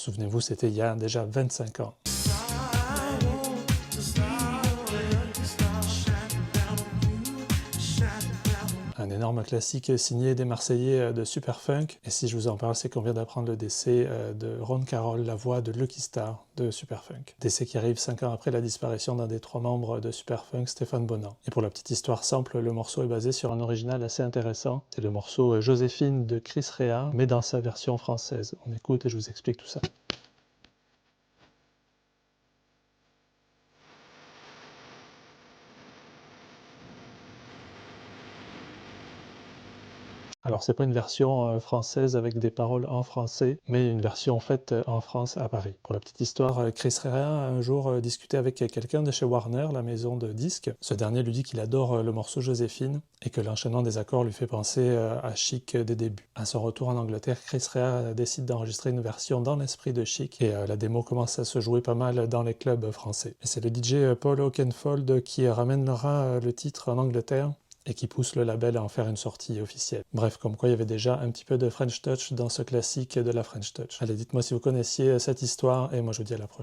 Souvenez-vous, c'était il y a déjà 25 ans. Un énorme classique signé des Marseillais de Superfunk. Et si je vous en parle, c'est qu'on vient d'apprendre le décès de Ron Carroll, la voix de Lucky Star de Superfunk. Décès qui arrive 5 ans après la disparition d'un des 3 membres de Superfunk, Stéphane Bonan. Et pour la petite histoire simple, le morceau est basé sur un original assez intéressant. C'est le morceau Joséphine de Chris Rea, mais dans sa version française. On écoute et je vous explique tout ça. Alors c'est pas une version française avec des paroles en français, mais une version faite en France à Paris. Pour la petite histoire, Chris Rea a un jour discuté avec quelqu'un de chez Warner, la maison de disques. Ce dernier lui dit qu'il adore le morceau Joséphine et que l'enchaînement des accords lui fait penser à Chic des débuts. À son retour en Angleterre, Chris Rea décide d'enregistrer une version dans l'esprit de Chic et la démo commence à se jouer pas mal dans les clubs français. Et c'est le DJ Paul Oakenfold qui ramènera le titre en Angleterre et qui pousse le label à en faire une sortie officielle. Bref, comme quoi il y avait déjà un petit peu de French Touch dans ce classique de la French Touch. Allez, dites-moi si vous connaissiez cette histoire, et moi je vous dis à la prochaine.